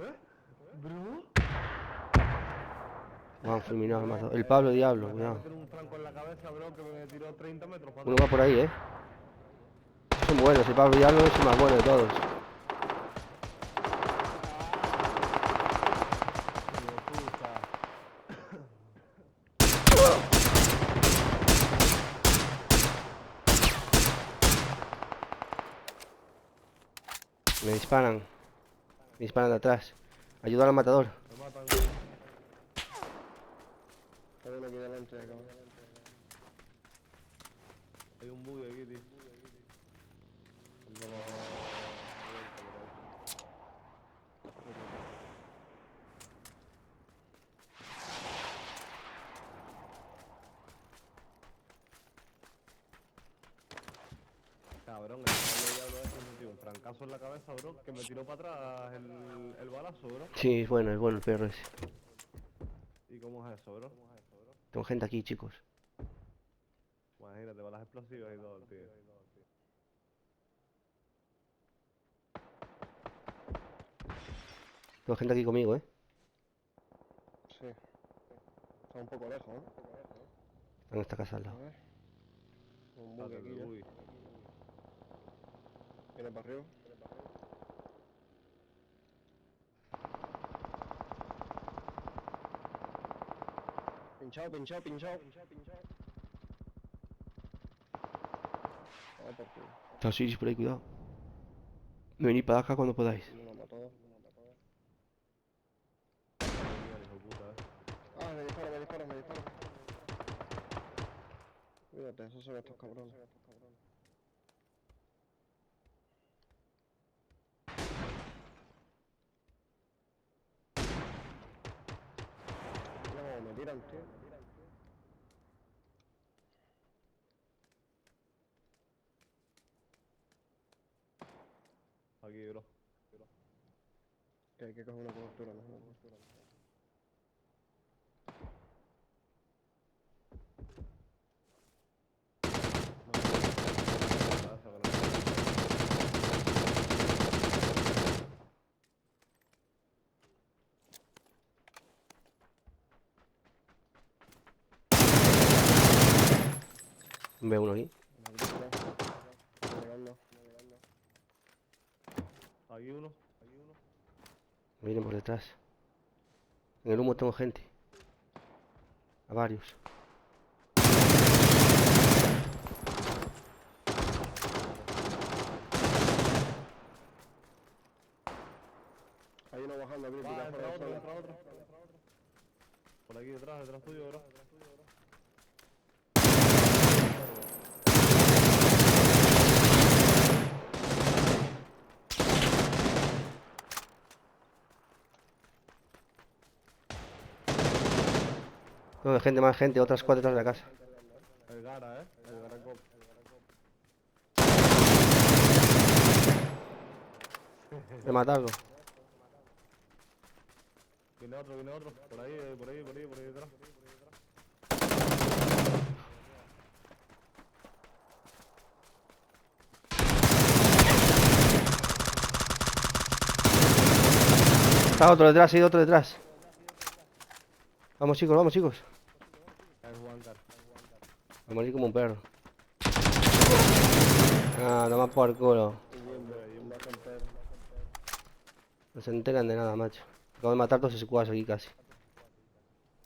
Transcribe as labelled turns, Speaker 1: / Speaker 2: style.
Speaker 1: ¿Eh? ¿Bro?
Speaker 2: Vamos, fulminado, lo mato. El Pablo Diablo,
Speaker 1: Me acaba de
Speaker 2: cuidado.
Speaker 1: meter un franco en la cabeza, bro, que me tiró 30 metros para
Speaker 2: Uno
Speaker 1: atrás.
Speaker 2: va por ahí, Son buenos, el Pablo Diablo es el más bueno de todos.
Speaker 1: Hijo de puta.
Speaker 2: Me disparan. Me disparan de atrás. Ayuda al matador.
Speaker 1: Me matan.
Speaker 3: Hay uno aquí delante, cabrón.
Speaker 1: Hay un bug aquí, tío. Dándolo vuelta por ahí. Cabrón, el Pablo Diablo ese me dio un francazo en la cabeza, bro, que me tiró para atrás el balazo, bro.
Speaker 2: Sí, es bueno el perro ese.
Speaker 1: ¿Y cómo es eso, bro?
Speaker 2: Tengo gente aquí, chicos.
Speaker 1: Imagínate, balas explosivas y todo, tío.
Speaker 2: Tengo gente aquí conmigo,
Speaker 3: Sí. Está un poco lejos, ¿eh?
Speaker 2: En esta casa al
Speaker 3: A
Speaker 2: lado.
Speaker 3: ver. Un bug
Speaker 1: Espérate,
Speaker 3: aquí
Speaker 1: del
Speaker 3: ya.
Speaker 1: buggy.
Speaker 3: Viene para arriba. Pinchado, pinchado, pinchado. Ah, por culo.
Speaker 2: Está Siris por ahí, cuidado. Venid para acá cuando podáis.
Speaker 3: Me lo mató.
Speaker 1: Mira, el hijo de puta,
Speaker 3: Ah, me dispara, me dispara, me dispara. Cuídate, esos son estos cabrones. No, me tiran, tío.
Speaker 1: aquí, bro.
Speaker 3: Que hay que coger una cobertura, ¿no?
Speaker 2: Veo uno aquí.
Speaker 3: Me han tirado. Estoy llegando.
Speaker 1: Aquí uno.
Speaker 2: Me vienen por detrás. En el humo tengo gente. A varios.
Speaker 3: Hay uno bajando aquí,
Speaker 1: Va,
Speaker 3: tirado
Speaker 1: entra
Speaker 3: fuera del
Speaker 1: otro,
Speaker 3: suelo.
Speaker 1: entra otro. Por aquí detrás tuyo, bro.
Speaker 2: Tengo gente, más gente, otras cuatro detrás de la casa.
Speaker 1: El Gara, el Gara Cop.
Speaker 2: He matado.
Speaker 1: Viene otro. Por ahí detrás.
Speaker 2: Está otro detrás, sí, otro detrás. Vamos, chicos, vamos, chicos.
Speaker 1: Es Juancar.
Speaker 2: Me morí como un perro. Ah, toma por culo.
Speaker 3: Un bajo entero.
Speaker 2: No se enteran de nada, macho. Acabo de matar dos squads aquí casi.